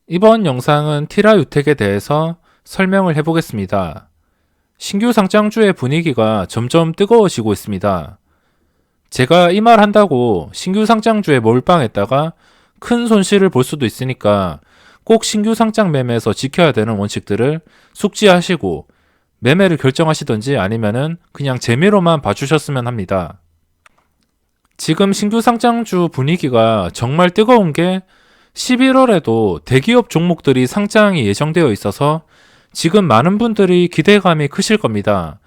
이번 영상은 티라유텍에 대해서 설명을 해보겠습니다. 신규 상장주의 분위기가 점점 뜨거워지고 있습니다. 제가 이 말 한다고 신규 상장주에 몰빵했다가 큰 손실을 볼 수도 있으니까 꼭 신규 상장 매매에서 지켜야 되는 원칙들을 숙지하시고 매매를 결정하시던지 아니면은 그냥 재미로만 봐주셨으면 합니다. 지금 신규 상장주 분위기가 정말 뜨거운 게 11월에도 대기업 종목들이 상장이 예정되어 있어서 지금 많은 분들이 기대감이 크실 겁니다.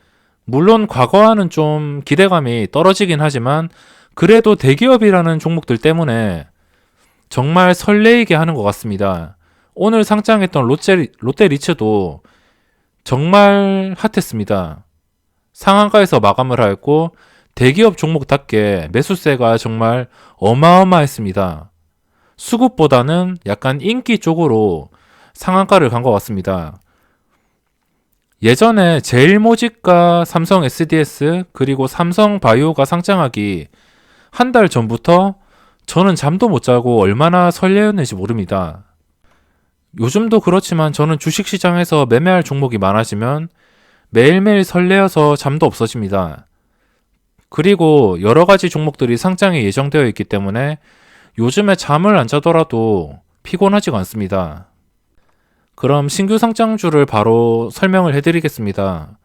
물론 과거와는 좀 기대감이 떨어지긴 하지만 그래도 대기업이라는 종목들 때문에 정말 설레이게 하는 것 같습니다. 오늘 상장했던 롯데리츠도 정말 핫했습니다. 상한가에서 마감을 하였고 대기업 종목답게 매수세가 정말 어마어마했습니다. 수급보다는 약간 인기 쪽으로 상한가를 간 것 같습니다. 예전에 제일모직과 삼성 SDS 그리고 삼성 바이오가 상장하기 한 달 전부터 저는 잠도 못 자고 얼마나 설레었는지 모릅니다. 요즘도 그렇지만 저는 주식시장에서 매매할 종목이 많아지면 매일매일 설레어서 잠도 없어집니다. 그리고 여러 가지 종목들이 상장이 예정되어 있기 때문에 요즘에 잠을 안 자더라도 피곤하지가 않습니다. 그럼 신규 상장주를 바로 설명을 해드리겠습니다.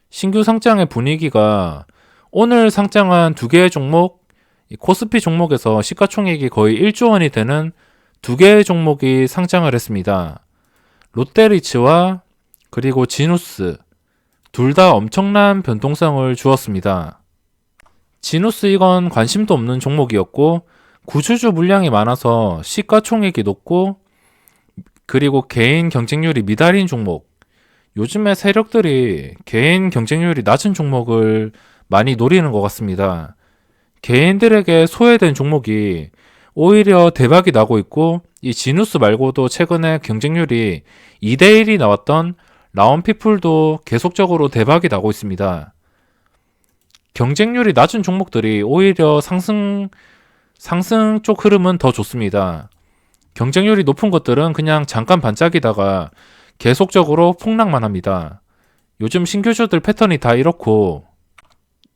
신규 상장의 분위기가 오늘 상장한 두 개의 종목, 코스피 종목에서 시가총액이 거의 1조 원이 되는 두 개의 종목이 상장을 했습니다. 롯데리츠와 그리고 지누스 둘 다 엄청난 변동성을 주었습니다. 지누스 이건 관심도 없는 종목이었고 구주주 물량이 많아서 시가총액이 높고 그리고 개인 경쟁률이 미달인 종목. 요즘에 세력들이 개인 경쟁률이 낮은 종목을 많이 노리는 것 같습니다. 개인들에게 소외된 종목이 오히려 대박이 나고 있고 이 지누스 말고도 최근에 경쟁률이 2대1이 나왔던 라온피플도 계속적으로 대박이 나고 있습니다. 경쟁률이 낮은 종목들이 오히려 상승 쪽 흐름은 더 좋습니다. 경쟁률이 높은 것들은 그냥 잠깐 반짝이다가 계속적으로 폭락만 합니다. 요즘 신규주들 패턴이 다 이렇고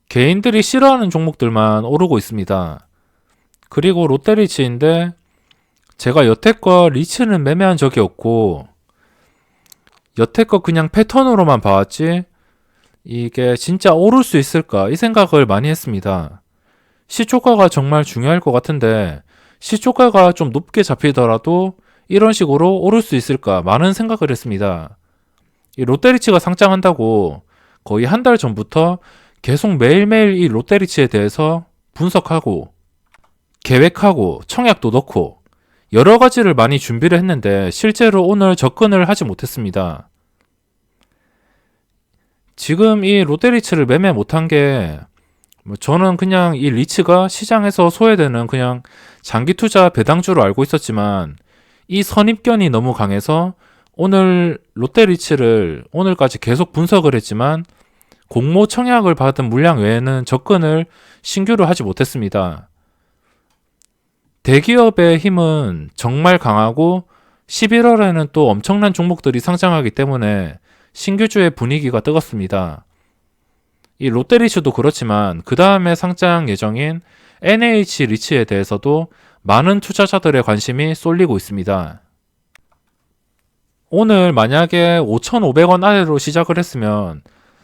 개인들이 싫어하는 종목들만 오르고 있습니다. 그리고 롯데리츠인데 제가 여태껏 리츠는 매매한 적이 없고 여태껏 그냥 패턴으로만 봐왔지 이게 진짜 오를 수 있을까 이 생각을 많이 했습니다. 시초가가 정말 중요할 것 같은데 시초가가 좀 높게 잡히더라도 이런 식으로 오를 수 있을까 많은 생각을 했습니다. 이 롯데리츠가 상장한다고 거의 한 달 전부터 계속 매일매일 이 롯데리츠에 대해서 분석하고 계획하고 청약도 넣고 여러 가지를 많이 준비를 했는데 실제로 오늘 접근을 하지 못했습니다. 지금 이 롯데리츠를 매매 못한 게 저는 그냥 이 리츠가 시장에서 소외되는 그냥 장기 투자 배당주로 알고 있었지만 이 선입견이 너무 강해서 오늘 롯데리츠를 오늘까지 계속 분석을 했지만 공모 청약을 받은 물량 외에는 접근을 신규로 하지 못했습니다. 대기업의 힘은 정말 강하고 11월에는 또 엄청난 종목들이 상장하기 때문에 신규주의 분위기가 뜨겁습니다. 이 롯데리츠도 그렇지만 그 다음에 상장 예정인 NH리츠에 대해서도 많은 투자자들의 관심이 쏠리고 있습니다. 오늘 만약에 5,500원 아래로 시작을 했으면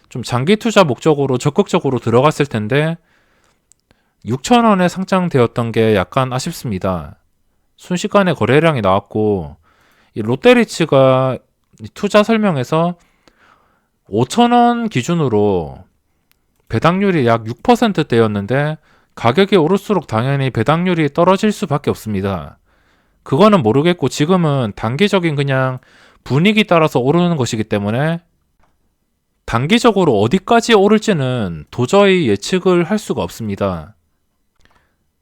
좀 장기 투자 목적으로 적극적으로 들어갔을 텐데 6,000원에 상장되었던 게 약간 아쉽습니다. 순식간에 거래량이 나왔고 이 롯데리츠가 투자 설명에서 5,000원 기준으로 배당률이 약 6%대였는데 가격이 오를수록 당연히 배당률이 떨어질 수밖에 없습니다. 그거는 모르겠고 지금은 단기적인 그냥 분위기 따라서 오르는 것이기 때문에 단기적으로 어디까지 오를지는 도저히 예측을 할 수가 없습니다.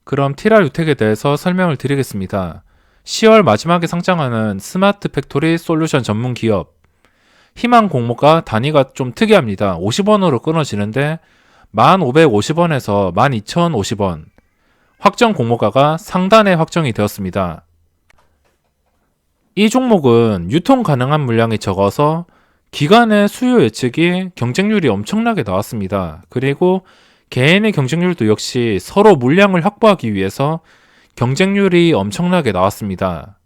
그럼 티라유텍에 대해서 설명을 드리겠습니다. 10월 마지막에 상장하는 스마트 팩토리 솔루션 전문 기업. 희망 공모가 단위가 좀 특이합니다. 50원으로 끊어지는데 1,550원에서 12,050원. 확정 공모가가 상단에 확정이 되었습니다. 이 종목은 유통 가능한 물량이 적어서 기관의 수요 예측이 경쟁률이 엄청나게 나왔습니다. 그리고 개인의 경쟁률도 역시 서로 물량을 확보하기 위해서 경쟁률이 엄청나게 나왔습니다.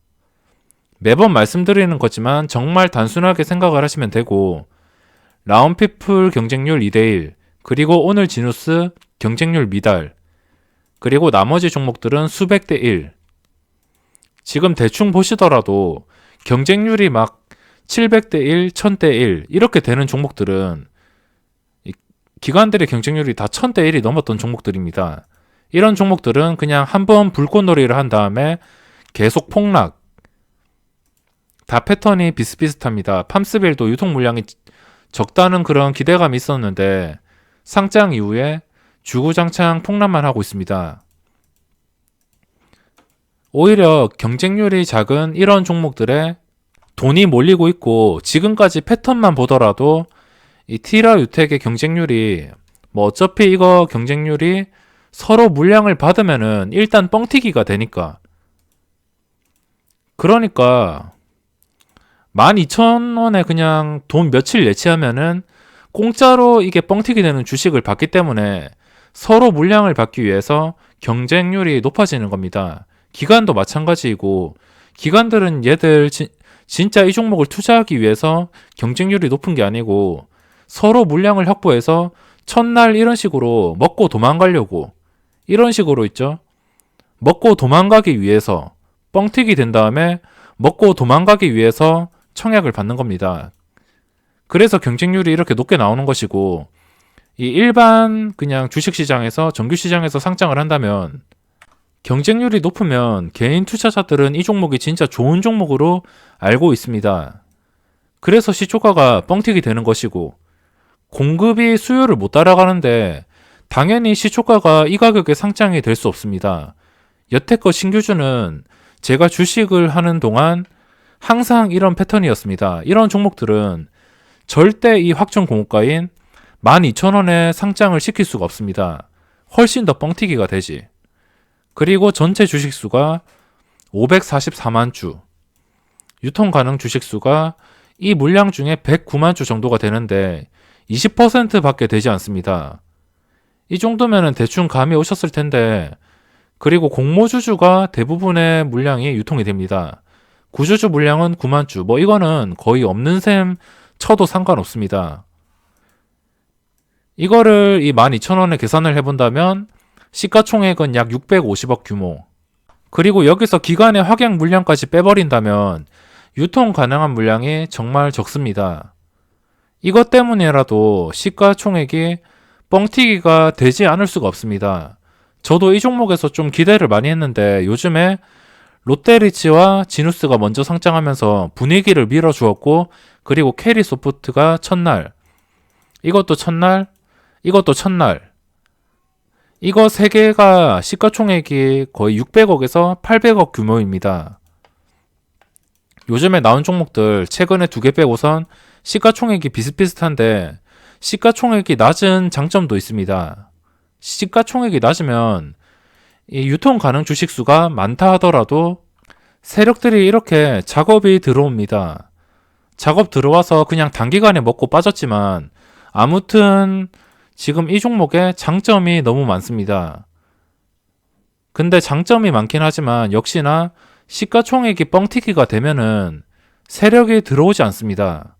매번 말씀드리는 거지만 정말 단순하게 생각을 하시면 되고, 라운피플 경쟁률 2대1, 그리고 오늘 지누스 경쟁률 미달, 그리고 나머지 종목들은 수백 대 1. 지금 대충 보시더라도 경쟁률이 막 700대 1, 1000대 1 이렇게 되는 종목들은 기관들의 경쟁률이 다 1000대 1이 넘었던 종목들입니다. 이런 종목들은 그냥 한번 불꽃놀이를 한 다음에 계속 폭락. 다 패턴이 비슷비슷합니다. 팜스빌도 유통 물량이 적다는 그런 기대감이 있었는데 상장 이후에 주구장창 폭락만 하고 있습니다. 오히려 경쟁률이 작은 이런 종목들에 돈이 몰리고 있고, 지금까지 패턴만 보더라도 이 티라 유텍의 경쟁률이 어차피 이거 경쟁률이 서로 물량을 받으면은 일단 뻥튀기가 되니까, 그러니까 12,000원에 그냥 돈 며칠 예치하면은 공짜로 이게 뻥튀기 되는 주식을 받기 때문에 서로 물량을 받기 위해서 경쟁률이 높아지는 겁니다. 기관도 마찬가지이고, 기관들은 얘들 진짜 이 종목을 투자하기 위해서 경쟁률이 높은 게 아니고 서로 물량을 확보해서 첫날 이런 식으로 먹고 도망가려고, 이런 식으로 있죠. 먹고 도망가기 위해서 뻥튀기 된 다음에 먹고 도망가기 위해서 청약을 받는 겁니다. 그래서 경쟁률이 이렇게 높게 나오는 것이고, 이 일반 그냥 주식시장에서 정규시장에서 상장을 한다면 경쟁률이 높으면 개인 투자자들은 이 종목이 진짜 좋은 종목으로 알고 있습니다. 그래서 시초가가 뻥튀기 되는 것이고, 공급이 수요를 못 따라가는데 당연히 시초가가 이 가격에 상장이 될 수 없습니다. 여태껏 신규주는 제가 주식을 하는 동안 항상 이런 패턴이었습니다. 이런 종목들은 절대 이 확정 공고가인 12,000원에 상장을 시킬 수가 없습니다. 훨씬 더 뻥튀기가 되지. 그리고 전체 주식수가 544만 주, 유통 가능 주식수가 이 물량 중에 109만 주 정도가 되는데 20% 밖에 되지 않습니다. 이 정도면은 대충 감이 오셨을 텐데, 그리고 공모주주가 대부분의 물량이 유통이 됩니다. 구주주 물량은 9만 주, 이거는 거의 없는 셈 쳐도 상관없습니다. 이거를 이 12,000원에 계산을 해본다면 시가총액은 약 650억 규모. 그리고 여기서 기관의 확약 물량까지 빼버린다면 유통 가능한 물량이 정말 적습니다. 이것 때문이라도 시가총액이 뻥튀기가 되지 않을 수가 없습니다. 저도 이 종목에서 좀 기대를 많이 했는데 요즘에 롯데리츠와 지누스가 먼저 상장하면서 분위기를 밀어주었고, 그리고 캐리소프트가 첫날, 이것도 첫날, 이것도 첫날, 이거 3개가 시가총액이 거의 600억에서 800억 규모입니다. 요즘에 나온 종목들 최근에 2개 빼고선 시가총액이 비슷비슷한데 시가총액이 낮은 장점도 있습니다. 시가총액이 낮으면 이 유통 가능 주식수가 많다 하더라도 세력들이 이렇게 작업이 들어옵니다. 작업 들어와서 그냥 단기간에 먹고 빠졌지만 아무튼 지금 이 종목에 장점이 너무 많습니다. 근데 장점이 많긴 하지만 역시나 시가총액이 뻥튀기가 되면은 세력이 들어오지 않습니다.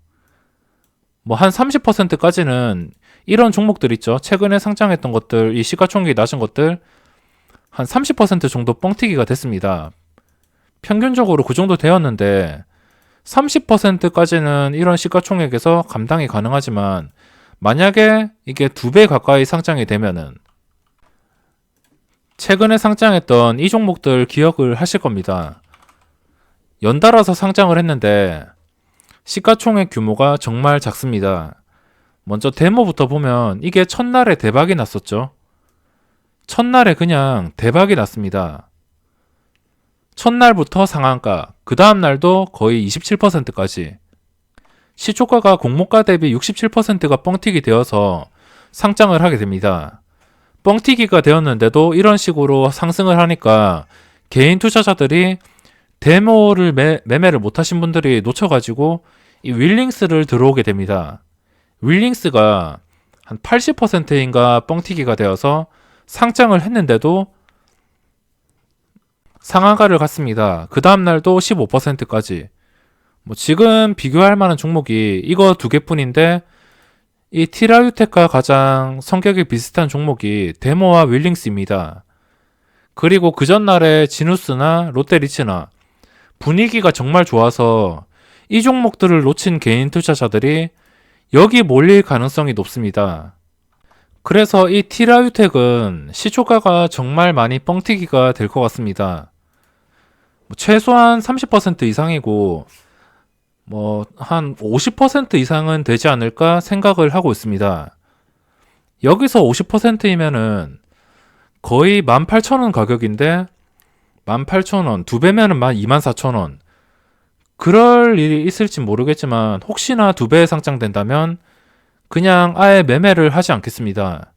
한 30%까지는 이런 종목들 있죠. 최근에 상장했던 것들, 이 시가총액이 낮은 것들 한 30% 정도 뻥튀기가 됐습니다. 평균적으로 그 정도 되었는데 30%까지는 이런 시가총액에서 감당이 가능하지만 만약에 이게 2배 가까이 상장이 되면은, 최근에 상장했던 이 종목들 기억을 하실 겁니다. 연달아서 상장을 했는데 시가총액 규모가 정말 작습니다. 먼저 데모부터 보면 이게 첫날에 대박이 났었죠. 첫날에 그냥 대박이 났습니다. 첫날부터 상한가, 그 다음날도 거의 27%까지. 시초가가 공모가 대비 67%가 뻥튀기 되어서 상장을 하게 됩니다. 뻥튀기가 되었는데도 이런 식으로 상승을 하니까 개인 투자자들이 데모를 매매를 못하신 분들이 놓쳐가지고 이 윌링스를 들어오게 됩니다. 윌링스가 한 80%인가 뻥튀기가 되어서 상장을 했는데도 상한가를 갔습니다. 그 다음날도 15%까지. 뭐 지금 비교할 만한 종목이 이거 두 개뿐인데 이 티라유텍과 가장 성격이 비슷한 종목이 데모와 윌링스입니다. 그리고 그 전날에 지누스나 롯데리츠나 분위기가 정말 좋아서 이 종목들을 놓친 개인 투자자들이 여기 몰릴 가능성이 높습니다. 그래서 이 티라유텍은 시초가가 정말 많이 뻥튀기가 될 것 같습니다. 최소한 30% 이상이고 한 50% 이상은 되지 않을까 생각을 하고 있습니다. 여기서 50%이면은 거의 18,000원 가격인데 18,000원, 두 배면은 24,000원. 그럴 일이 있을지 모르겠지만 혹시나 두 배 상장된다면 그냥 아예 매매를 하지 않겠습니다.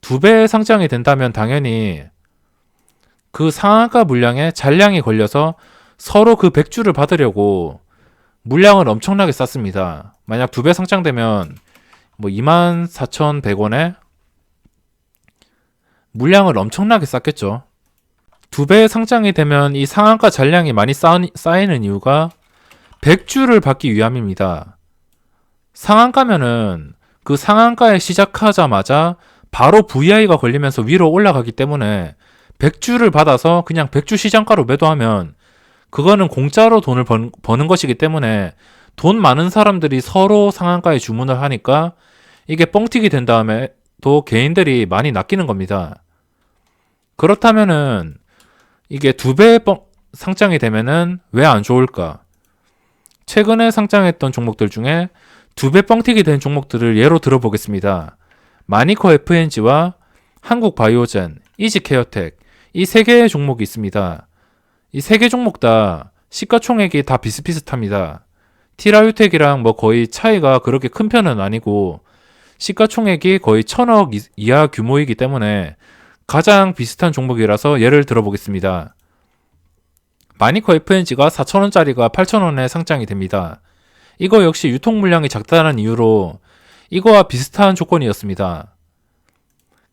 두 배 상장이 된다면 당연히 그 상한가 물량에 잔량이 걸려서 서로 그 100주를 받으려고 물량을 엄청나게 쌌습니다. 만약 두 배 상장되면 24,100원에 물량을 엄청나게 쌌겠죠. 두 배 상장이 되면 이 상한가 잔량이 많이 쌓이는 이유가 100주를 받기 위함입니다. 상한가면은 그 상한가에 시작하자마자 바로 VI가 걸리면서 위로 올라가기 때문에 100주를 받아서 그냥 100주 시장가로 매도하면 그거는 공짜로 돈을 버는 것이기 때문에 돈 많은 사람들이 서로 상한가에 주문을 하니까 이게 뻥튀기 된 다음에 또 개인들이 많이 낚이는 겁니다. 그렇다면은 이게 두 배 상장이 되면은 왜 안 좋을까? 최근에 상장했던 종목들 중에 두 배 뻥튀기 된 종목들을 예로 들어보겠습니다. 마니코 FNG와 한국바이오젠, 이지케어텍 이 세 개의 종목이 있습니다. 이 세 개 종목 다 시가총액이 다 비슷비슷합니다. 티라유텍이랑 거의 차이가 그렇게 큰 편은 아니고 시가총액이 거의 1000억 이하 규모이기 때문에 가장 비슷한 종목이라서 예를 들어보겠습니다. 마니코 FNG가 4,000원짜리가 8,000원에 상장이 됩니다. 이거 역시 유통 물량이 작다는 이유로 이거와 비슷한 조건이었습니다.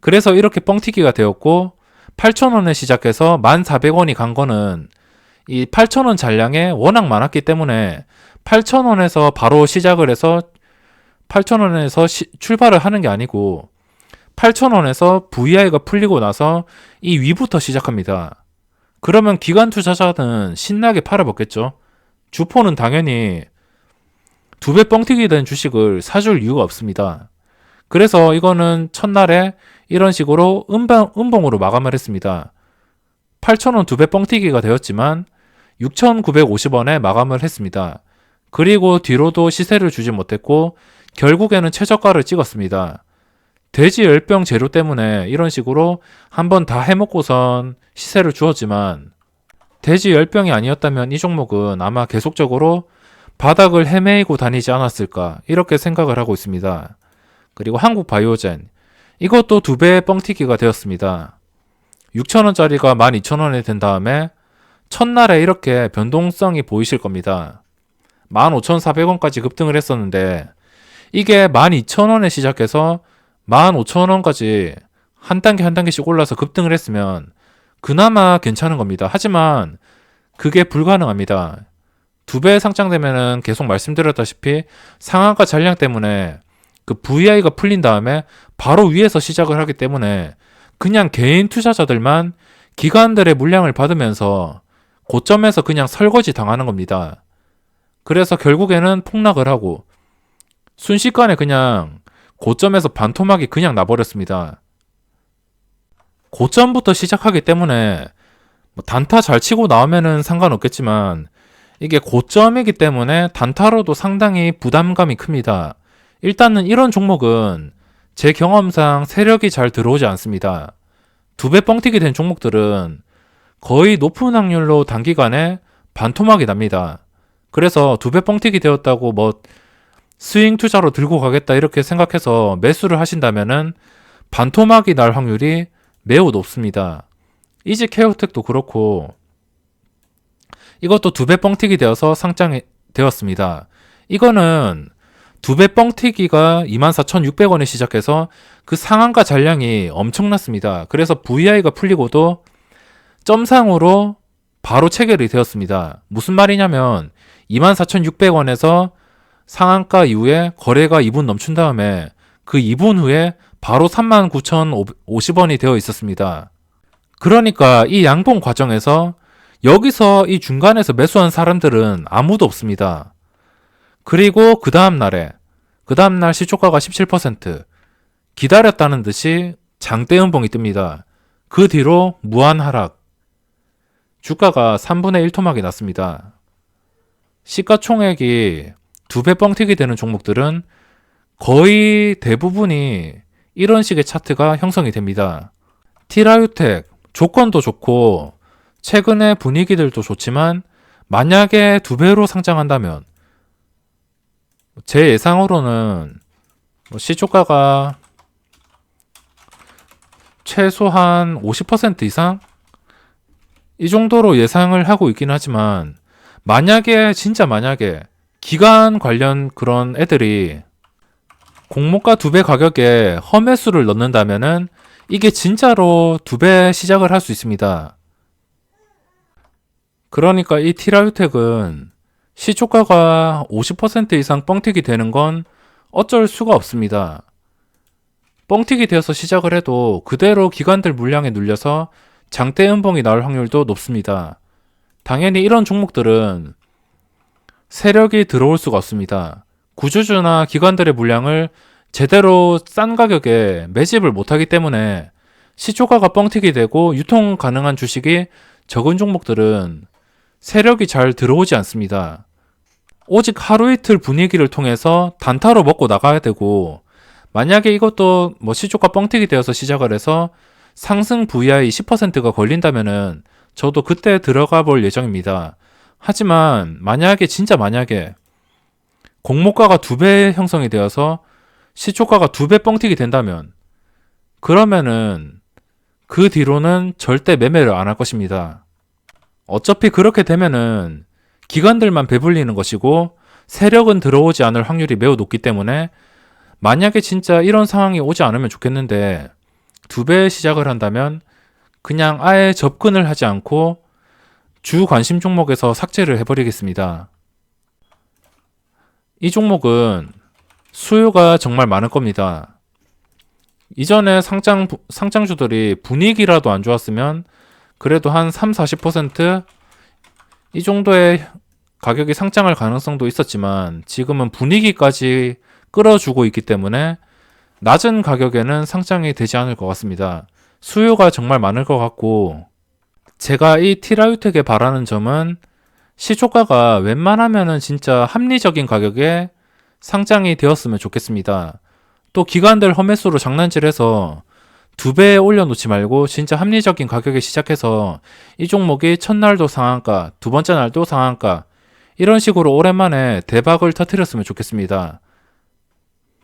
그래서 이렇게 뻥튀기가 되었고 8,000원에 시작해서 1,400원이 간 거는 이 8,000원 잔량에 워낙 많았기 때문에 8,000원에서 바로 시작을 해서 8,000원에서 출발을 하는 게 아니고 8,000원에서 VI가 풀리고 나서 이 위부터 시작합니다. 그러면 기관 투자자는 신나게 팔아먹겠죠. 주포는 당연히 두 배 뻥튀기 된 주식을 사줄 이유가 없습니다. 그래서 이거는 첫날에 이런 식으로 음봉으로 마감을 했습니다. 8,000원 두 배 뻥튀기가 되었지만 6,950원에 마감을 했습니다. 그리고 뒤로도 시세를 주지 못했고 결국에는 최저가를 찍었습니다. 돼지 열병 재료 때문에 이런 식으로 한번 다 해먹고선 시세를 주었지만 돼지 열병이 아니었다면 이 종목은 아마 계속적으로 바닥을 헤매고 다니지 않았을까 이렇게 생각을 하고 있습니다. 그리고 한국바이오젠 이것도 두 배 뻥튀기가 되었습니다. 6,000원짜리가 12,000원이 된 다음에 첫날에 이렇게 변동성이 보이실 겁니다. 15,400원까지 급등을 했었는데 이게 12,000원에 시작해서 15,000원까지 한 단계 한 단계씩 올라서 급등을 했으면 그나마 괜찮은 겁니다. 하지만 그게 불가능합니다. 두 배 상장되면은 계속 말씀드렸다시피 상한가 잔량 때문에 그 VI가 풀린 다음에 바로 위에서 시작을 하기 때문에 그냥 개인 투자자들만 기관들의 물량을 받으면서 고점에서 그냥 설거지 당하는 겁니다. 그래서 결국에는 폭락을 하고 순식간에 그냥 고점에서 반토막이 그냥 나버렸습니다. 고점부터 시작하기 때문에 단타 잘 치고 나오면은 상관없겠지만 이게 고점이기 때문에 단타로도 상당히 부담감이 큽니다. 일단은 이런 종목은 제 경험상 세력이 잘 들어오지 않습니다. 두 배 뻥튀기 된 종목들은 거의 높은 확률로 단기간에 반토막이 납니다. 그래서 두 배 뻥튀기 되었다고 스윙 투자로 들고 가겠다 이렇게 생각해서 매수를 하신다면은 반토막이 날 확률이 매우 높습니다. 이지케어텍도 그렇고 이것도 2배 뻥튀기 되어서 상장이 되었습니다. 이거는 2배 뻥튀기가 24,600원에 시작해서 그 상한가 잔량이 엄청났습니다. 그래서 VI가 풀리고도 점상으로 바로 체결이 되었습니다. 무슨 말이냐면 24,600원에서 상한가 이후에 거래가 2분 넘춘 다음에 그 2분 후에 바로 39,050원이 되어 있었습니다. 그러니까 이 양봉 과정에서 여기서 이 중간에서 매수한 사람들은 아무도 없습니다. 그리고 그 다음날 시초가가 17% 기다렸다는 듯이 장대 음봉이 뜹니다. 그 뒤로 무한 하락. 주가가 3분의 1 토막이 났습니다. 시가총액이 2배 뻥튀기 되는 종목들은 거의 대부분이 이런 식의 차트가 형성이 됩니다. 티라유텍 조건도 좋고 최근의 분위기들도 좋지만 만약에 2배로 상장한다면 제 예상으로는 시초가가 최소한 50% 이상 이 정도로 예상을 하고 있긴 하지만 진짜 만약에 기관 관련 그런 애들이 공모가 2배 가격에 험매수를 넣는다면은 이게 진짜로 2배 시작을 할 수 있습니다. 그러니까 이 티라유텍은 시초가가 50% 이상 뻥튀기 되는 건 어쩔 수가 없습니다. 뻥튀기 되어서 시작을 해도 그대로 기관들 물량에 눌려서 장대 음봉이 나올 확률도 높습니다. 당연히 이런 종목들은 세력이 들어올 수가 없습니다. 구주주나 기관들의 물량을 제대로 싼 가격에 매집을 못하기 때문에 시초가가 뻥튀기 되고 유통 가능한 주식이 적은 종목들은 세력이 잘 들어오지 않습니다. 오직 하루 이틀 분위기를 통해서 단타로 먹고 나가야 되고 만약에 이것도 시초가 뻥튀기 되어서 시작을 해서 상승 VI 10%가 걸린다면은 저도 그때 들어가 볼 예정입니다. 하지만 진짜 만약에 공모가가 2배 형성이 되어서 시초가가 2배 뻥튀기 된다면 그러면은 그 뒤로는 절대 매매를 안 할 것입니다. 어차피 그렇게 되면은 기관들만 배불리는 것이고 세력은 들어오지 않을 확률이 매우 높기 때문에 만약에 진짜 이런 상황이 오지 않으면 좋겠는데 2배 시작을 한다면 그냥 아예 접근을 하지 않고 주 관심 종목에서 삭제를 해버리겠습니다. 이 종목은 수요가 정말 많을 겁니다. 이전에 상장주들이 분위기라도 안 좋았으면 그래도 한 30-40%이 정도의 가격이 상장할 가능성도 있었지만 지금은 분위기까지 끌어주고 있기 때문에 낮은 가격에는 상장이 되지 않을 것 같습니다. 수요가 정말 많을 것 같고 제가 이 티라유텍에 바라는 점은 시초가가 웬만하면은 진짜 합리적인 가격에 상장이 되었으면 좋겠습니다. 또 기관들 험매수로 장난질해서 2배 올려놓지 말고 진짜 합리적인 가격에 시작해서 이 종목이 첫날도 상한가, 두 번째 날도 상한가 이런 식으로 오랜만에 대박을 터뜨렸으면 좋겠습니다.